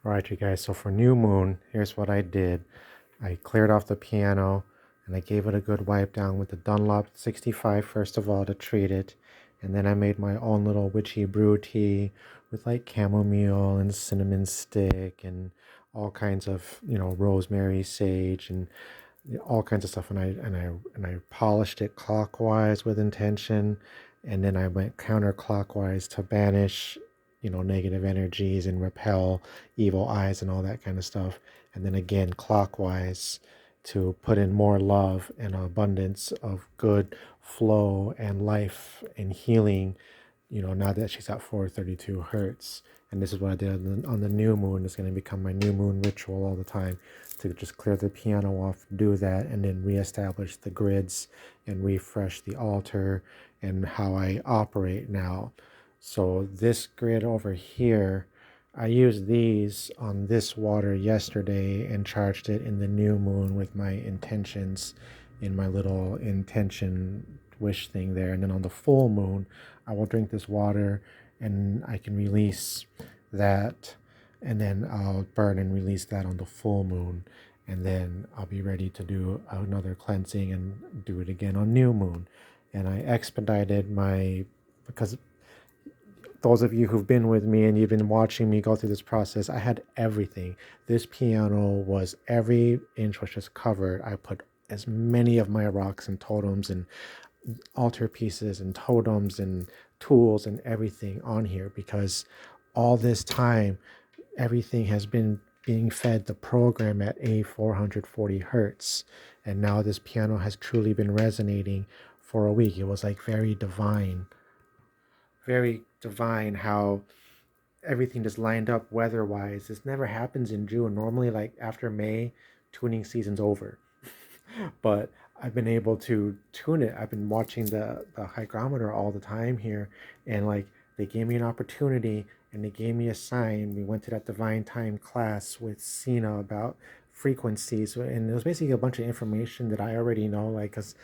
All right, you guys. So for new moon, here's what I did. I cleared off the piano and I gave it a good wipe down with the Dunlop 65 first of all to treat it. And then I made my own little witchy brew tea with like chamomile and cinnamon stick and all kinds of, rosemary, sage and all kinds of stuff. And I polished it clockwise with intention, and then I went counterclockwise to banish negative energies and repel evil eyes and all that kind of stuff. And then again, clockwise to put in more love and abundance of good flow and life and healing, now that she's at 432 hertz. And this is what I did on the new moon. It's going to become my new moon ritual all the time to just clear the piano off, do that, and then reestablish the grids and refresh the altar and how I operate now. So this grid over here, I used these on this water yesterday and charged it in the new moon with my intentions in my little intention wish thing there. And then on the full moon, I will drink this water and I can release that. And then I'll burn and release that on the full moon. And then I'll be ready to do another cleansing and do it again on new moon. And I expedited because those of you who've been with me and you've been watching me go through this process, I had everything. This piano was every inch was just covered. I put as many of my rocks and totems and altar pieces and totems and tools and everything on here because all this time, everything has been being fed the program at a 440 hertz. And now this piano has truly been resonating for a week. It was like very divine how everything just lined up weather wise. This never happens in June. Normally, like after May, tuning season's over. But I've been able to tune it. I've been watching the hygrometer all the time here, and like they gave me an opportunity and they gave me a sign. We went to that divine time class with Sina about frequencies, and it was basically a bunch of information that I already know. Like, cause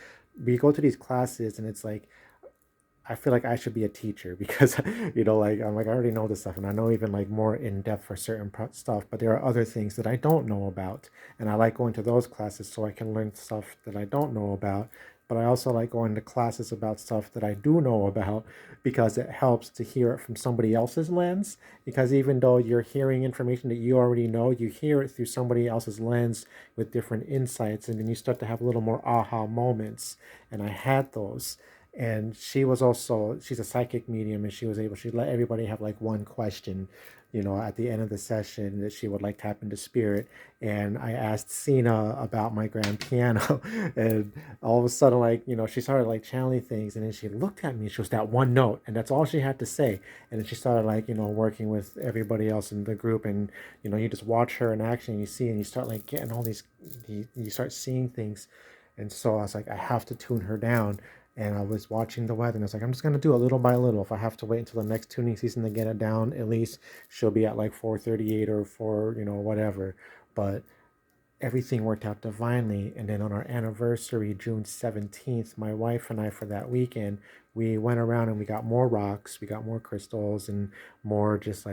we go to these classes and it's like I feel like I should be a teacher because like I'm like I already know this stuff and I know even like more in depth for certain stuff, but there are other things that I don't know about, and I like going to those classes so I can learn stuff that I don't know about. But I also like going to classes about stuff that I do know about because it helps to hear it from somebody else's lens. Because even though you're hearing information that you already know, you hear it through somebody else's lens with different insights, and then you start to have a little more aha moments. And I had those, and she's a psychic medium, and she let everybody have like one question at the end of the session that she would like tap into spirit. And I asked Sina about my grand piano and all of a sudden, like, she started like channeling things, and then she looked at me and she was that one note, and that's all she had to say. And then she started like working with everybody else in the group, and you just watch her in action, and you see, and you start like getting all these, you start seeing things. And so I was like, I have to tune her down. And I was watching the weather, and I was like, I'm just gonna do it little by little. If I have to wait until the next tuning season to get it down, at least she'll be at like 438 or 4, whatever. But everything worked out divinely. And then on our anniversary, June 17th, my wife and I, for that weekend, we went around and we got more rocks, we got more crystals, and more just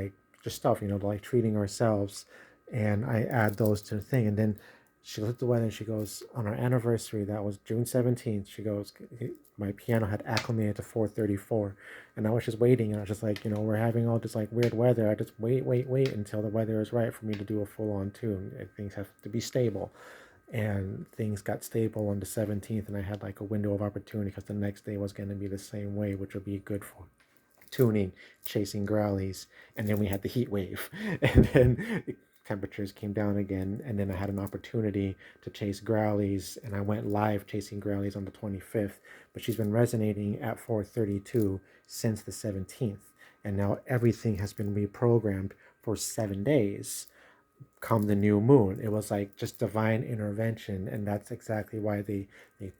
stuff, like treating ourselves. And I add those to the thing. And then she looked at the weather and she goes, on our anniversary, that was June 17th, she goes, my piano had acclimated to 434. And I was just waiting, and I was just like, we're having all this like weird weather. I just wait until the weather is right for me to do a full on tune. Things have to be stable. And things got stable on the 17th, and I had like a window of opportunity because the next day was going to be the same way, which would be good for tuning, chasing growlies. And then we had the heat wave. And then temperatures came down again. And then I had an opportunity to chase growlies. And I went live chasing growlies on the 25th. But she's been resonating at 432 since the 17th. And now everything has been reprogrammed for 7 days come the new moon. It was like just divine intervention. And that's exactly why they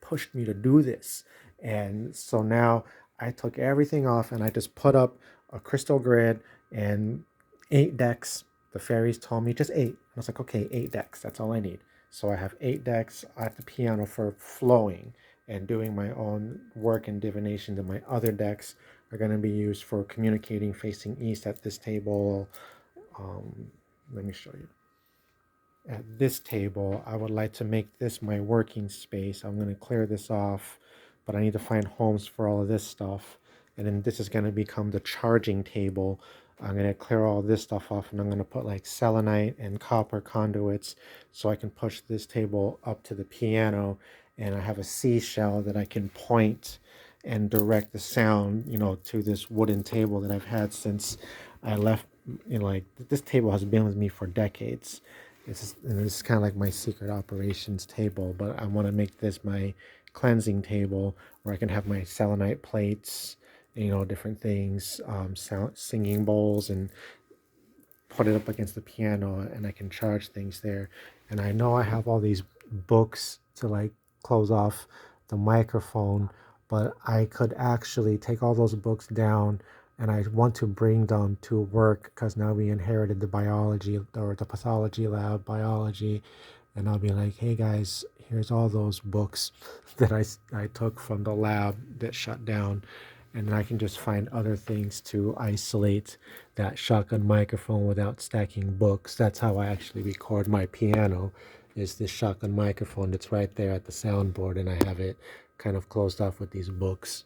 pushed me to do this. And so now I took everything off and I just put up a crystal grid and 8 decks. The fairies told me just 8. I was like, okay, 8 decks. That's all I need. So I have 8 decks at the piano for flowing and doing my own work and divination. Then my other decks are going to be used for communicating facing east at this table, um, let me show you. At this table, I would like to make this my working space. I'm going to clear this off, but I need to find homes for all of this stuff. And then this is going to become the charging table. I'm going to clear all this stuff off, and I'm going to put like selenite and copper conduits so I can push this table up to the piano. And I have a seashell that I can point and direct the sound, to this wooden table that I've had since I left. Like this table has been with me for decades. This is kind of like my secret operations table, but I want to make this my cleansing table where I can have my selenite plates, different things, singing bowls, and put it up against the piano, and I can charge things there. And I know I have all these books to like close off the microphone, but I could actually take all those books down, and I want to bring them to work because now we inherited the biology or the pathology lab biology. And I'll be like, hey guys, here's all those books that I took from the lab that shut down. And then I can just find other things to isolate that shotgun microphone without stacking books. That's how I actually record my piano, is this shotgun microphone that's right there at the soundboard, and I have it kind of closed off with these books.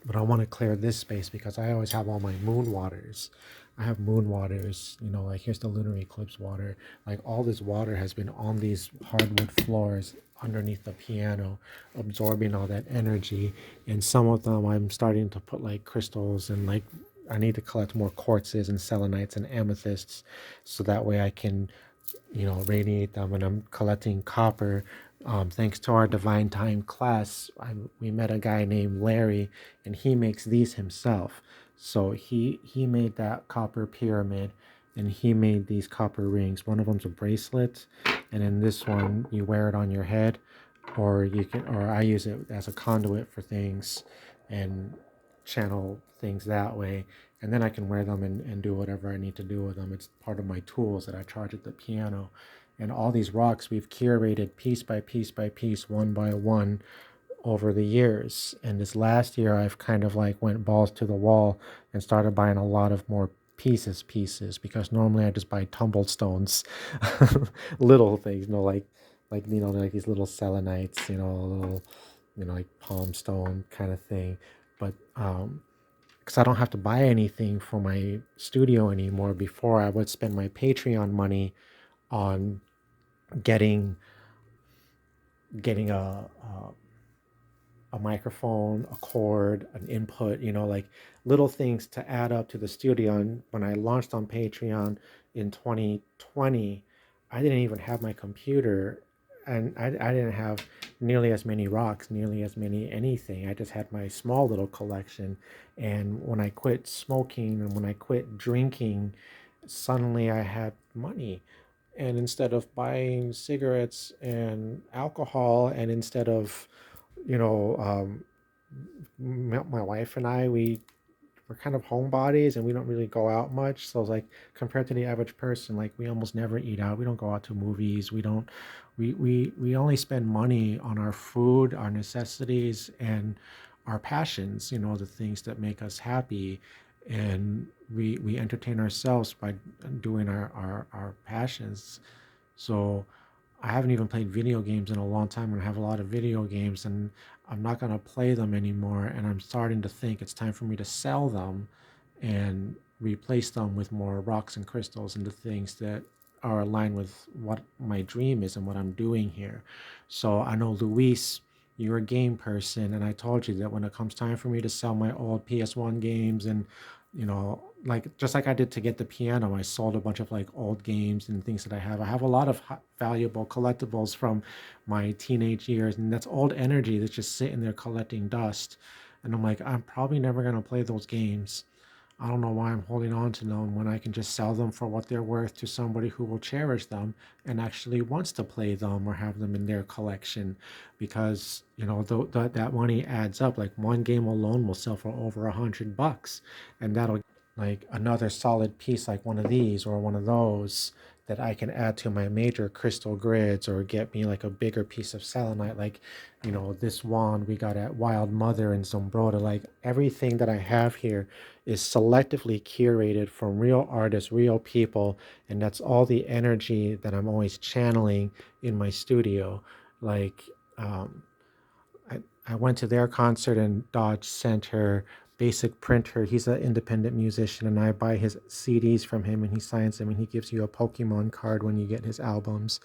But I want to clear this space because I always have all my moon waters. I have moon waters, like here's the lunar eclipse water. Like all this water has been on these hardwood floors underneath the piano, absorbing all that energy. And some of them I'm starting to put like crystals, and like I need to collect more quartzes and selenites and amethysts so that way I can, radiate them. And I'm collecting copper. Thanks to our Divine Time class, we met a guy named Larry, and he makes these himself. So he made that copper pyramid, and he made these copper rings. One of them's a bracelet, and then this one you wear it on your head, or I use it as a conduit for things, and channel things that way. And then I can wear them and do whatever I need to do with them. It's part of my tools that I charge at the piano. And all these rocks we've curated piece by piece by piece, one by one, over the years. And this last year I've kind of like went balls to the wall and started buying a lot of more pieces, because normally I just buy tumbled stones, little things, like these little selenites, little, like palm stone kind of thing. But because I don't have to buy anything for my studio anymore. Before, I would spend my Patreon money on getting a microphone, a cord, an input, like little things to add up to the studio. And when I launched on Patreon in 2020, I didn't even have my computer, and I didn't have nearly as many rocks, nearly as many anything. I just had my small little collection. And when I quit smoking and when I quit drinking, suddenly I had money. And instead of buying cigarettes and alcohol, and instead of, my wife and I, we're kind of homebodies and we don't really go out much. So it's like, compared to the average person, like we almost never eat out. We don't go out to movies. We only spend money on our food, our necessities, and our passions, the things that make us happy. And we entertain ourselves by doing our passions. So I haven't even played video games in a long time, and I have a lot of video games, and I'm not going to play them anymore. And I'm starting to think it's time for me to sell them and replace them with more rocks and crystals and the things that are aligned with what my dream is and what I'm doing here. So I know, Luis, you're a game person, and I told you that when it comes time for me to sell my old PS1 games, and like just like I did to get the piano, I sold a bunch of like old games and things that I have. I have a lot of valuable collectibles from my teenage years, and that's old energy that's just sitting there collecting dust. And I'm like, I'm probably never going to play those games. I don't know why I'm holding on to them when I can just sell them for what they're worth to somebody who will cherish them and actually wants to play them or have them in their collection. Because that money adds up. Like one game alone will sell for over $100, and that'll like another solid piece like one of these or one of those that I can add to my major crystal grids or get me like a bigger piece of selenite. Like, this wand we got at Wild Mother in Zumbrota. Like everything that I have here is selectively curated from real artists, real people, and that's all the energy that I'm always channeling in my studio. Like, um, I went to their concert in Dodge Center. Basic Printer, he's an independent musician, and I buy his CDs from him, and he signs them, and he gives you a Pokemon card when you get his albums.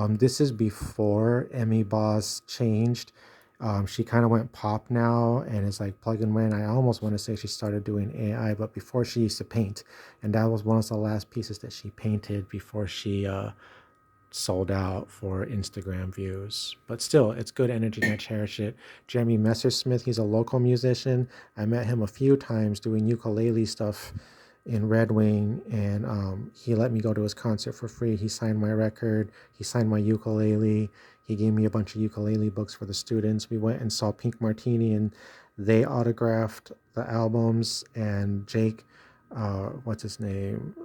This is before Emmy Boss changed. She kind of went pop now and is like plug and win. I almost want to say she started doing AI, but before she used to paint, and that was one of the last pieces that she painted before she sold out for Instagram views. But still, it's good energy and I cherish it. Jeremy Messersmith, he's a local musician. I met him a few times doing ukulele stuff in Red Wing, and he let me go to his concert for free. He signed my record, he signed my ukulele, he gave me a bunch of ukulele books for the students. We went and saw Pink Martini, and they autographed the albums, and Jake, what's his name?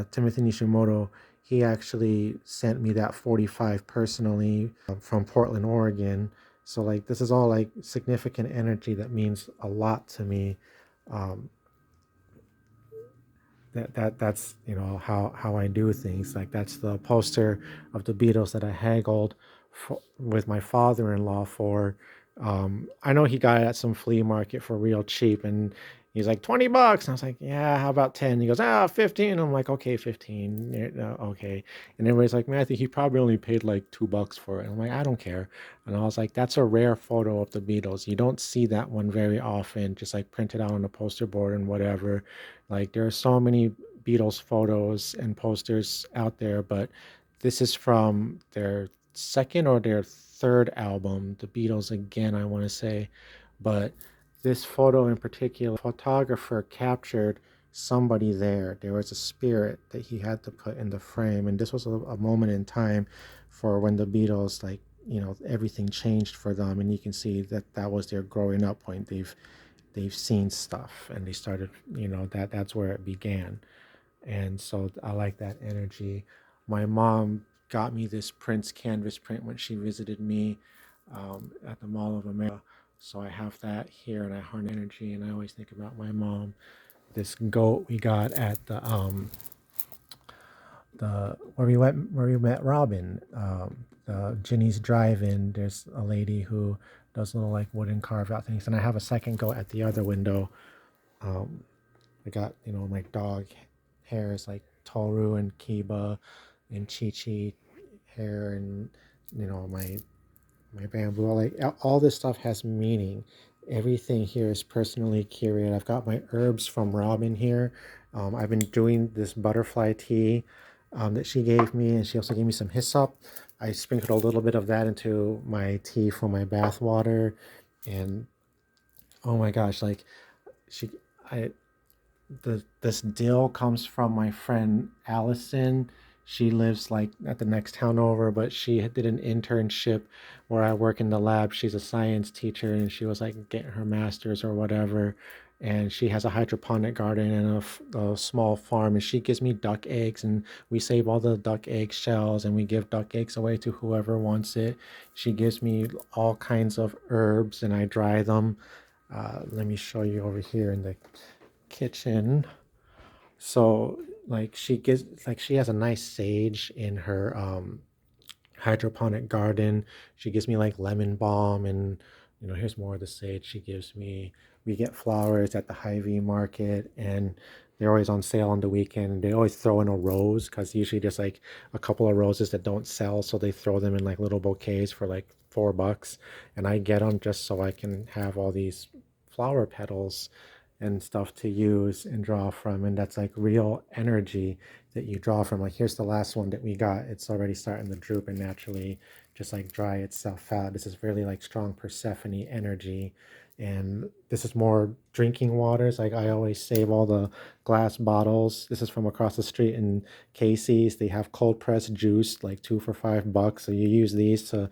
Timothy Nishimoto, he actually sent me that 45 personally from Portland, Oregon. So like this is all like significant energy that means a lot to me. Um, that's how I do things. Like that's the poster of the Beatles that I haggled with my father-in-law for. I know he got it at some flea market for real cheap, and he's like $20. And I was like, yeah, how about 10? He goes, 15. I'm like, okay, 15. Yeah, okay. And everybody's like, man, I think he probably only paid like $2 for it. I'm like, I don't care. And I was like, that's a rare photo of the Beatles. You don't see that one very often, just like printed out on a poster board and whatever. Like there are so many Beatles photos and posters out there, but this is from their second or their third album, The Beatles Again, I want to say. But this photo in particular, photographer captured somebody there. There was a spirit that he had to put in the frame. And this was a moment in time for when the Beatles, like, everything changed for them. And you can see that that was their growing up point. They've seen stuff and they started, that's where it began. And so I like that energy. My mom got me this Prince canvas print when she visited me at the Mall of America. So I have that here and I harness energy, and I always think about my mom. This goat we got at the where we met Robyn, the Ginny's Drive-In. There's a lady who does little like wooden carved out things, and I have a second goat at the other window. Um, I got my dog hairs like Toru and Kiba and Chi Chi hair, and my bamboo. Like all this stuff has meaning. Everything here is personally curated. I've got my herbs from Robyn here. I've been doing this butterfly tea that she gave me, and she also gave me some hyssop. I sprinkled a little bit of that into my tea for my bath water, and oh my gosh, like she, I, this dill comes from my friend Allison. She lives like at the next town over, but she did an internship where I work in the lab. She's a science teacher, and she was like getting her master's or whatever. And she has a hydroponic garden and a small farm, and she gives me duck eggs, and we save all the duck egg shells, and we give duck eggs away to whoever wants it. She gives me all kinds of herbs, and I dry them. Let me show you over here in the kitchen. So like she has a nice sage in her hydroponic garden. She gives me like lemon balm, and here's more of the sage she gives me. We get flowers at the Hy-Vee market, and they're always on sale on the weekend. They always throw in a rose because usually there's like a couple of roses that don't sell, so they throw them in like little bouquets for like $4, and I get them just so I can have all these flower petals and stuff to use and draw from. And that's like real energy that you draw from. Like here's the last one that we got. It's already starting to droop and naturally just like dry itself out. This is really like strong Persephone energy. And this is more drinking waters. Like I always save all the glass bottles. This is from across the street in Casey's. They have cold pressed juice, like 2 for $5. So you use these to,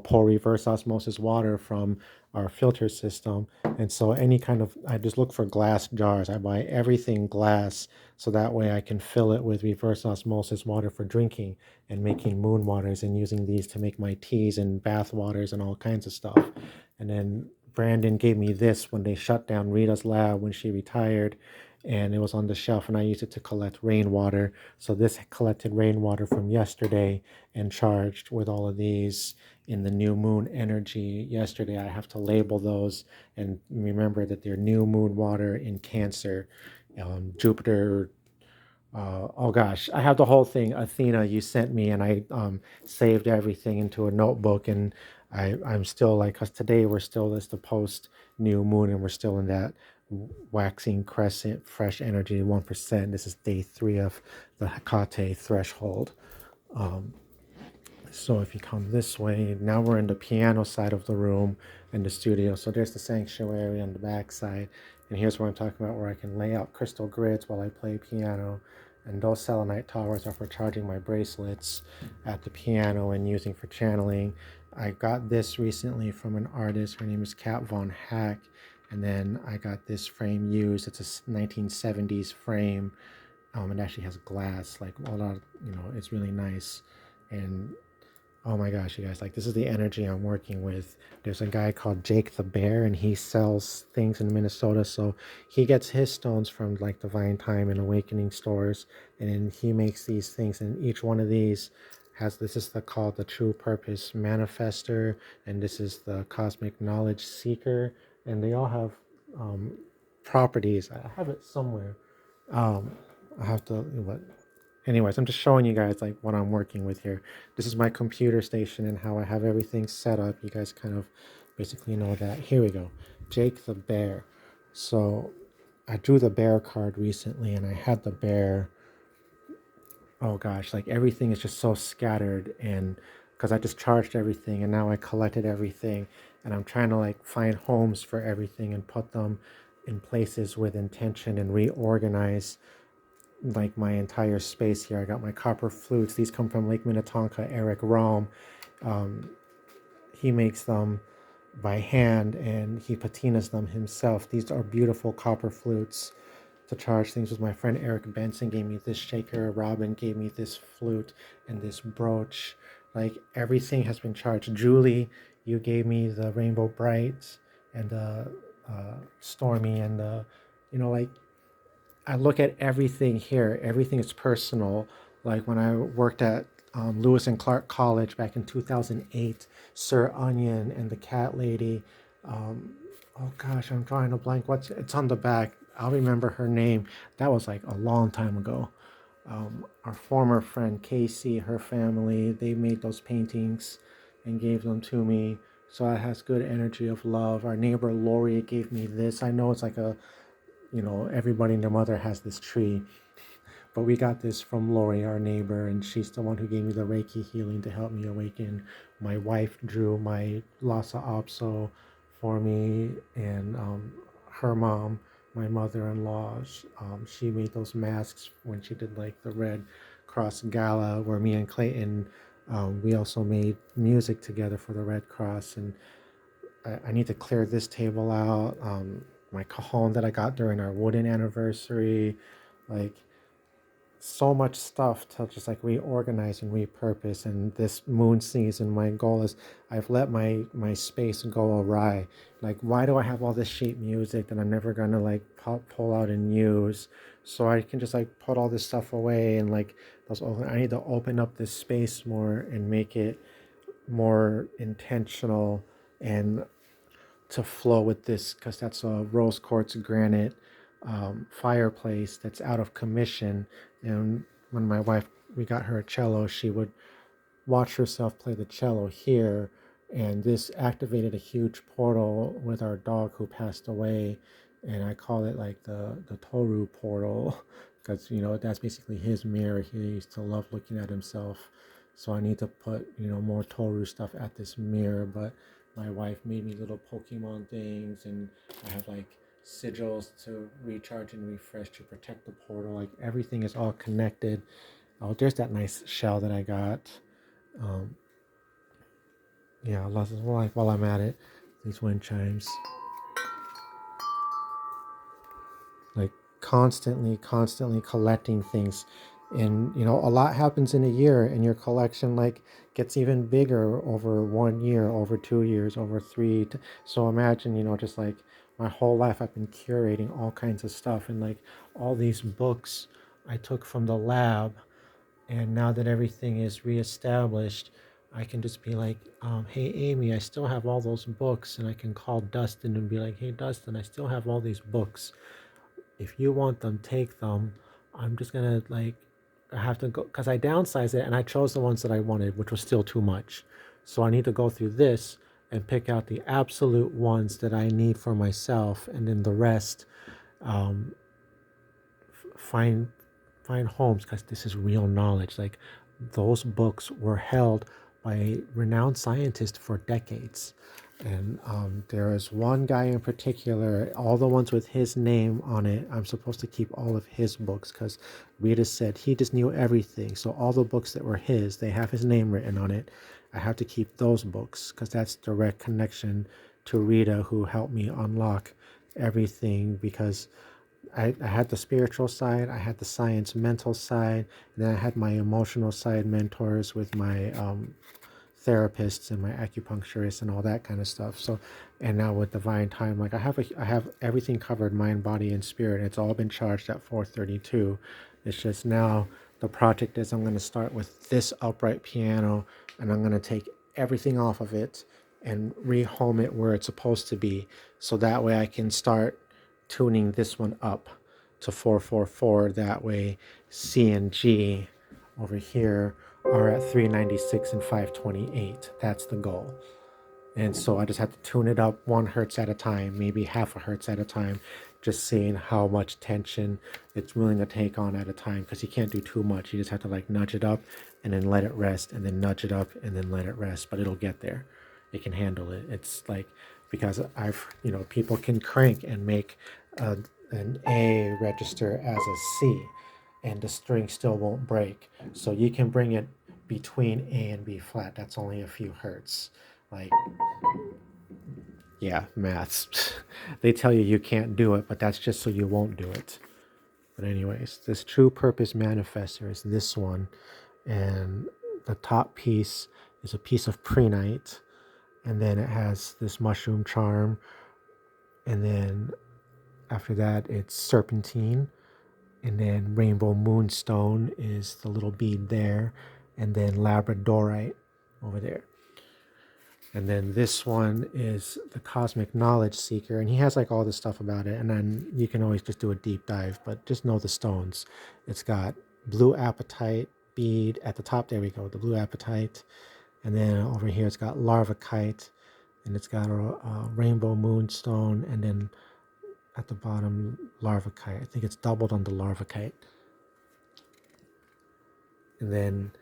pour reverse osmosis water from our filter system. And so any kind of, I just look for glass jars. I buy everything glass so that way I can fill it with reverse osmosis water for drinking and making moon waters and using these to make my teas and bath waters and all kinds of stuff. And then Brandon gave me this when they shut down Rita's lab when she retired, and it was on the shelf, and I used it to collect rainwater. So this collected rainwater from yesterday and charged with all of these in the new moon energy yesterday. I have to label those and remember that they're new moon water in Cancer. Jupiter, oh gosh, I have the whole thing. Athena, you sent me, and I saved everything into a notebook. And I'm still like, because today we're still, it's the post new moon, and we're still in that waxing crescent, fresh energy, 1%. This is day 3 of the Hecate threshold. So if you come this way, now we're in the piano side of the room in the studio. So there's the sanctuary on the back side. And here's what I'm talking about, where I can lay out crystal grids while I play piano. And those selenite towers are for charging my bracelets at the piano and using for channeling. I got this recently from an artist. Her name is Kat Von Hack. And then I got this frame used. It's a 1970s frame. It actually has glass, like a lot of, it's really nice. And oh my gosh, you guys, like this is the energy I'm working with. There's a guy called Jake the Bear, and he sells things in Minnesota. So he gets his stones from like Divine Time and Awakening stores, and then he makes these things. And each one of these has, this is called the True Purpose Manifester, and this is the Cosmic Knowledge Seeker, and they all have properties. I have it somewhere. I have to, but anyways, I'm just showing you guys like what I'm working with here. This is my computer station and how I have everything set up. You guys kind of basically know that. Here we go. Jake the Bear. So I drew the bear card recently, and I had the bear. Oh gosh, like everything is just so scattered, and because I just charged everything and now I collected everything, and I'm trying to like find homes for everything and put them in places with intention and reorganize like my entire space here. I got my copper flutes. These come from Lake Minnetonka. Eric Raum, he makes them by hand and he patinas them himself. These are beautiful copper flutes to charge things with. My friend Eric Benson gave me this shaker. Robyn gave me this flute and this brooch. Like everything has been charged. Julie, you gave me the Rainbow Bright and the Stormy and the, like I look at everything here. Everything is personal. Like when I worked at Lewis and Clark College back in 2008, Sir Onion and the Cat Lady. Oh gosh, I'm drawing a blank. It's on the back. I'll remember her name. That was like a long time ago. Our former friend Casey, her family, they made those paintings and gave them to me. So it has good energy of love. Our neighbor Lori gave me this. I know it's like a, everybody and their mother has this tree, but we got this from Lori, our neighbor, and she's the one who gave me the Reiki healing to help me awaken. My wife drew my Lhasa Apso for me, and her mom, my mother-in-law, she made those masks when she did like the Red Cross Gala, where me and Clayton, we also made music together for the Red Cross. And I need to clear this table out. My cajon that I got during our wooden anniversary, like so much stuff to just like reorganize and repurpose. And this moon season, my goal is I've let my space go awry. Like, why do I have all this sheet music that I'm never gonna like pull out and use? So I can just like put all this stuff away and like I need to open up this space more and make it more intentional and to flow with this, because that's a rose quartz granite fireplace that's out of commission. And when my wife, we got her a cello, she would watch herself play the cello here, and this activated a huge portal with our dog who passed away, and I call it like the Toru portal because that's basically his mirror. He used to love looking at himself, so I need to put more Toru stuff at this mirror. But my wife made me little Pokemon things, and I have like sigils to recharge and refresh to protect the portal. Like everything is all connected. Oh, there's that nice shell that I got. Yeah, like while I'm at it, these wind chimes. Like constantly collecting things. And a lot happens in a year, and your collection like gets even bigger over 1 year, over 2 years, over three. So imagine, just like my whole life I've been curating all kinds of stuff, and like all these books I took from the lab, and now that everything is reestablished, I can just be like, hey Amy, I still have all those books, and I can call Dustin and be like, hey Dustin, I still have all these books. If you want them, take them. I'm just gonna like, I have to go because I downsized it and I chose the ones that I wanted, which was still too much. So I need to go through this and pick out the absolute ones that I need for myself, and then the rest, um, find homes, because this is real knowledge. Like those books were held by renowned scientists for decades. And there is one guy in particular, all the ones with his name on it, I'm supposed to keep all of his books because Rita said he just knew everything. So all the books that were his, they have his name written on it. I have to keep those books because that's direct connection to Rita, who helped me unlock everything. Because I had the spiritual side, I had the science mental side, and then I had my emotional side mentors with my therapists and my acupuncturists and all that kind of stuff. So, and now with Divine Time, like I have everything covered, mind, body, and spirit. It's all been charged at 432. It's just now the project is I'm going to start with this upright piano, and I'm going to take everything off of it and rehome it where it's supposed to be, so that way I can start tuning this one up to 444. That way C and G over here are at 396 and 528. That's the goal. And so I just have to tune it up 1 hertz at a time, maybe half a hertz at a time, just seeing how much tension it's willing to take on at a time, because you can't do too much. You just have to like nudge it up and then let it rest, and then nudge it up and then let it rest, but it'll get there. It can handle it. It's like, because people can crank and make an A register as a C, and the string still won't break. So you can bring it between A and B flat. That's only a few hertz. Like, yeah, maths. They tell you you can't do it, but that's just so you won't do it. But anyways, this True Purpose Manifester is this one. And the top piece is a piece of prehnite. And then it has this mushroom charm. And then after that, it's serpentine. And then rainbow moonstone is the little bead there. And then labradorite over there. And then this one is the Cosmic Knowledge Seeker. And he has like all this stuff about it. And then you can always just do a deep dive, but just know the stones. It's got blue apatite bead at the top. There we go, the blue apatite. And then over here it's got larvakite. And it's got a rainbow moonstone. And then at the bottom, larvakite. I think it's doubled on the larvakite. And then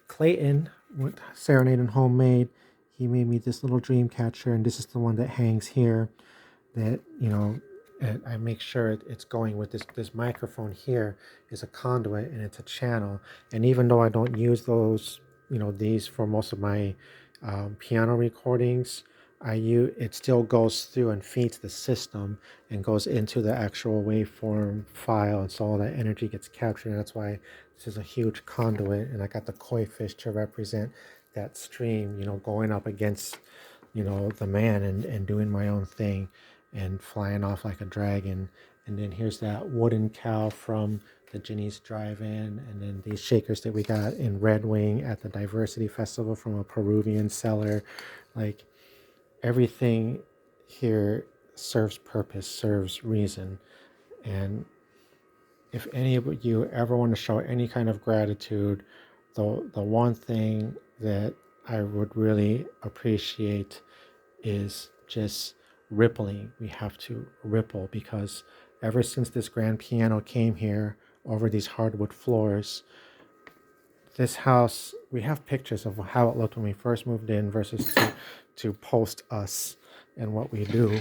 Clayton, with Serenade and Homemade, he made me this little dream catcher, and this is the one that hangs here. That, and I make sure it's going with this microphone here is a conduit, and it's a channel. And even though I don't use those, these for most of my piano recordings, it still goes through and feeds the system and goes into the actual waveform file, and so all that energy gets captured. And that's why this is a huge conduit. And I got the koi fish to represent that stream, going up against, the man, and doing my own thing and flying off like a dragon. And then here's that wooden cow from the Jenny's Drive-In, and then these shakers that we got in Red Wing at the Diversity Festival from a Peruvian seller. Like, everything here serves purpose, serves reason. And if any of you ever want to show any kind of gratitude, the one thing that I would really appreciate is just rippling. We have to ripple, because ever since this grand piano came here over these hardwood floors, this house, we have pictures of how it looked when we first moved in versus to post us and what we do.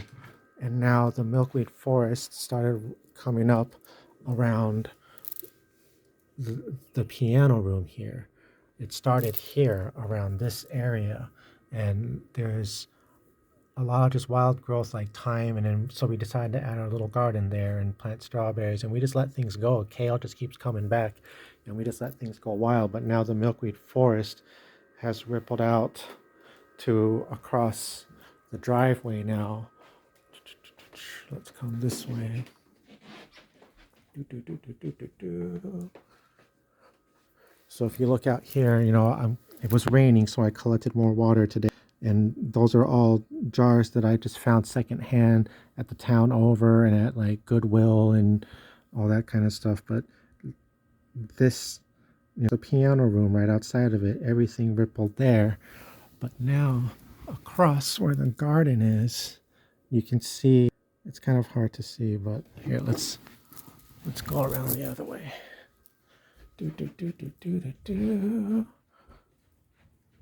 And now the milkweed forest started coming up around the piano room here. It started here around this area, and there's a lot of just wild growth like thyme, and then so we decided to add our little garden there and plant strawberries, and we just let things go. Kale just keeps coming back, and we just let things go wild. But now the milkweed forest has rippled out to across the driveway now. Let's come this way. So if you look out here, it was raining, so I collected more water today. And those are all jars that I just found secondhand at the town over and at like Goodwill and all that kind of stuff. But this, the piano room right outside of it, everything rippled there. But now across where the garden is, you can see, it's kind of hard to see, but here, let's go around the other way.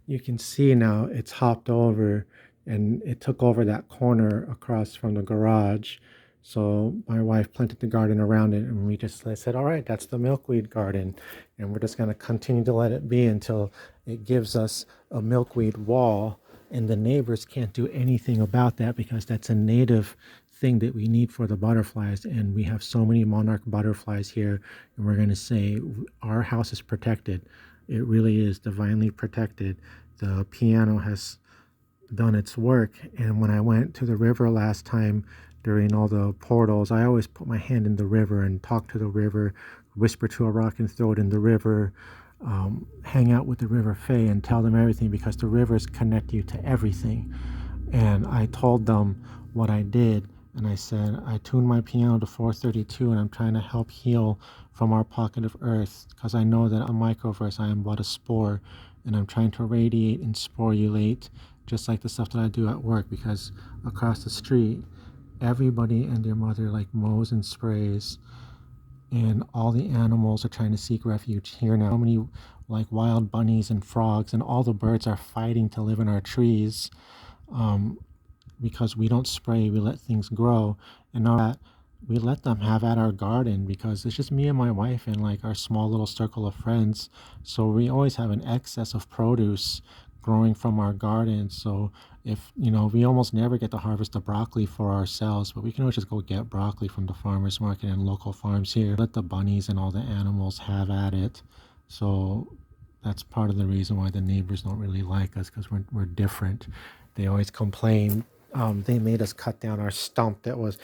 You can see now it's hopped over and it took over that corner across from the garage. So my wife planted the garden around it, and we just said, all right, that's the milkweed garden. And we're just going to continue to let it be until it gives us a milkweed wall. And the neighbors can't do anything about that because that's a native thing that we need for the butterflies. And we have so many monarch butterflies here. And we're going to say our house is protected. It really is divinely protected. The piano has done its work. And when I went to the river last time during all the portals, I always put my hand in the river and talk to the river, whisper to a rock and throw it in the river, hang out with the river fae and tell them everything, because the rivers connect you to everything. And I told them what I did, and I said, I tuned my piano to 432, and I'm trying to help heal from our pocket of earth, because I know that a microverse, I am but a spore, and I'm trying to radiate and sporulate, just like the stuff that I do at work, because across the street, everybody and their mother like mows and sprays, and all the animals are trying to seek refuge here now. So many like wild bunnies and frogs, and all the birds are fighting to live in our trees, because we don't spray, we let things grow. And now that we let them have at our garden, because it's just me and my wife and like our small little circle of friends, so we always have an excess of produce growing from our garden. So if we almost never get to harvest the broccoli for ourselves, but we can always just go get broccoli from the farmers market and local farms here. Let the bunnies and all the animals have at it. So that's part of the reason why the neighbors don't really like us, because we're different. They always complain. They made us cut down our stump. It was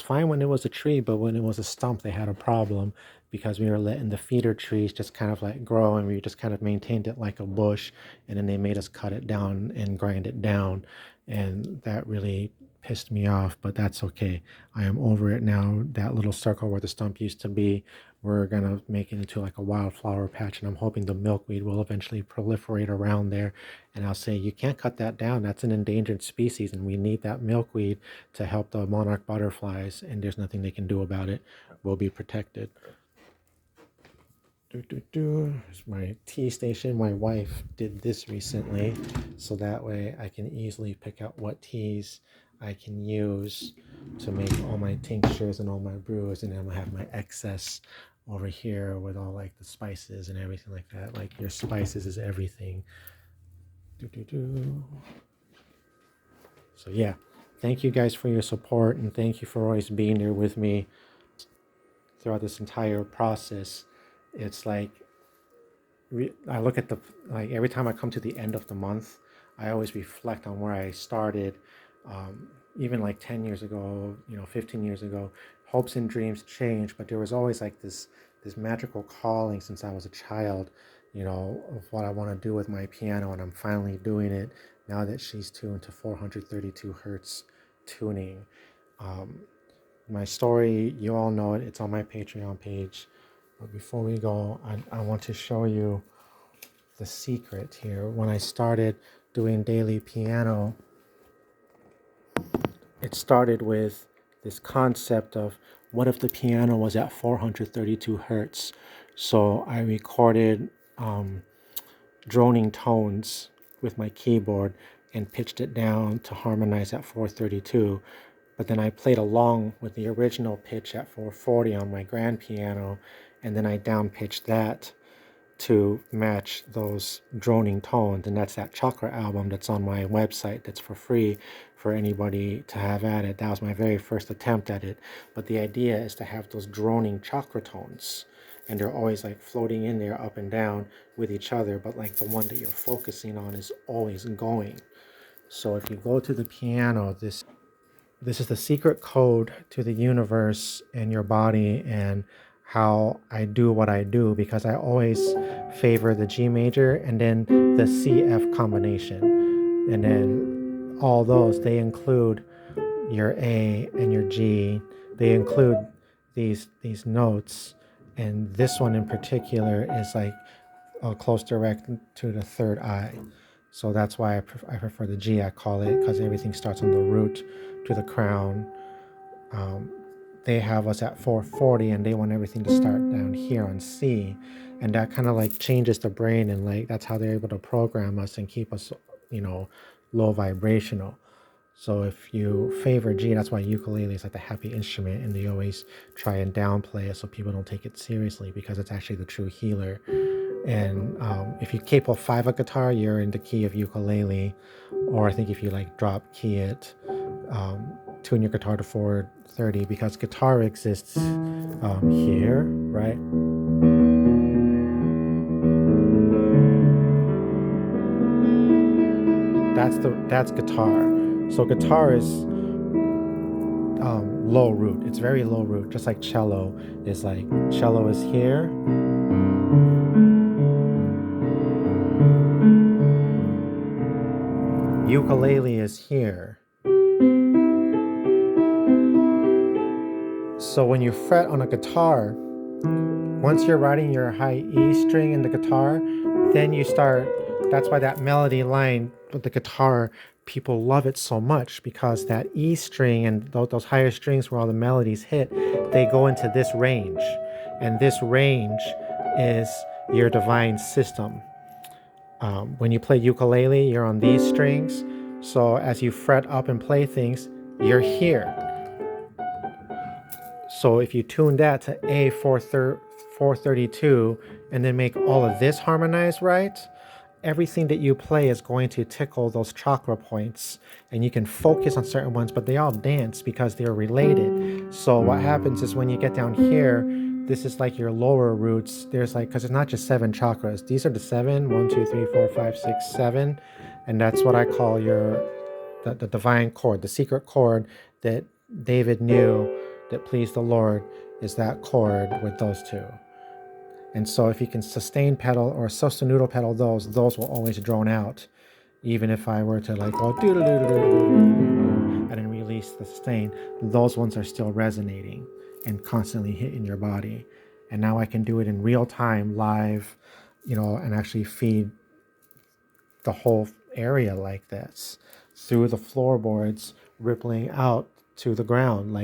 fine when it was a tree, but when it was a stump, they had a problem, because we were letting the feeder trees just kind of like grow, and we just kind of maintained it like a bush. And then they made us cut it down and grind it down, and that really pissed me off. But that's okay. I am over it now. That little circle where the stump used to be, we're gonna make it into like a wildflower patch, and I'm hoping the milkweed will eventually proliferate around there. And I'll say, you can't cut that down. That's an endangered species, and we need that milkweed to help the monarch butterflies, and there's nothing they can do about it. We'll be protected. Here's my tea station. My wife did this recently, so that way I can easily pick out what teas I can use to make all my tinctures and all my brews. And then I'm gonna have my excess over here with all like the spices and everything like that. Like, your spices is everything. So yeah, thank you guys for your support, and thank you for always being there with me throughout this entire process. It's like, I look at like every time I come to the end of the month, I always reflect on where I started, even like 10 years ago, 15 years ago. Hopes and dreams change, but there was always like this magical calling since I was a child, of what I want to do with my piano, and I'm finally doing it now that she's tuned to 432 hertz tuning. My story, you all know it. It's on my Patreon page. But before we go, I want to show you the secret here. When I started doing daily piano, it started with this concept of, what if the piano was at 432 hertz? So I recorded droning tones with my keyboard and pitched it down to harmonize at 432. But then I played along with the original pitch at 440 on my grand piano, and then I down pitched that to match those droning tones. And that's that chakra album that's on my website that's for free for anybody to have at it. That was my very first attempt at it. But the idea is to have those droning chakra tones. And they're always like floating in there up and down with each other. But like the one that you're focusing on is always going. So if you go to the piano, this is the secret code to the universe and your body and how I do what I do, because I always favor the G major and then the CF combination. And then all those, they include your A and your G. They include these notes. And this one in particular is like close direct to the third eye. So that's why I prefer the G, I call it, because everything starts on the root to the crown. They have us at 440 and they want everything to start down here on C. And that kind of like changes the brain, and like that's how they're able to program us and keep us, low vibrational. So if you favor G, that's why ukulele is like the happy instrument, and they always try and downplay it so people don't take it seriously, because it's actually the true healer. And if you capo 5 a guitar, you're in the key of ukulele. Or I think if you like drop key it, tune your guitar to 430, because guitar exists here, right? That's guitar. So guitar is low root. It's very low root, just like cello is like, cello is here. Ukulele is here. So when you fret on a guitar, once you're writing your high E string in the guitar, then you start, that's why that melody line with the guitar, people love it so much, because that E string and those higher strings where all the melodies hit, they go into this range. And this range is your divine system. When you play ukulele, you're on these strings. So as you fret up and play things, you're here. So if you tune that to A 432 and then make all of this harmonize right, everything that you play is going to tickle those chakra points, and you can focus on certain ones, but they all dance because they're related. So what happens is when you get down here, this is like your lower roots. There's like, because it's not just 7 chakras. These are the 7, 1, 2, 3, 4, 5, 6, 7. And that's what I call the divine chord, the secret chord that David knew that pleased the Lord, is that chord with those two. And so if you can sustain pedal or sostenuto pedal those will always drone out. Even if I were to like go and then release the sustain, those ones are still resonating and constantly hitting your body. And now I can do it in real time, live, and actually feed the whole area like this through the floorboards, rippling out to the ground,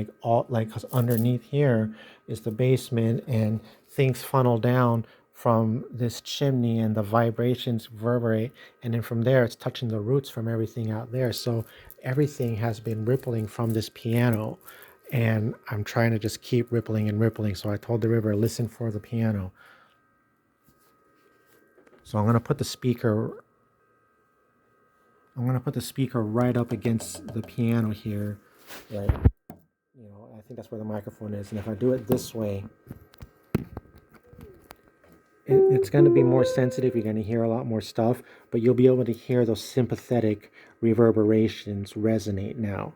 because underneath here is the basement, and things funnel down from this chimney and the vibrations reverberate, and then from there it's touching the roots from everything out there. So everything has been rippling from this piano, and I'm trying to just keep rippling and rippling. So I told the river, listen for the piano. So I'm going to put the speaker right up against the piano here. Right, I think that's where the microphone is. And if I do it this way, it's going to be more sensitive. You're going to hear a lot more stuff, but you'll be able to hear those sympathetic reverberations resonate now.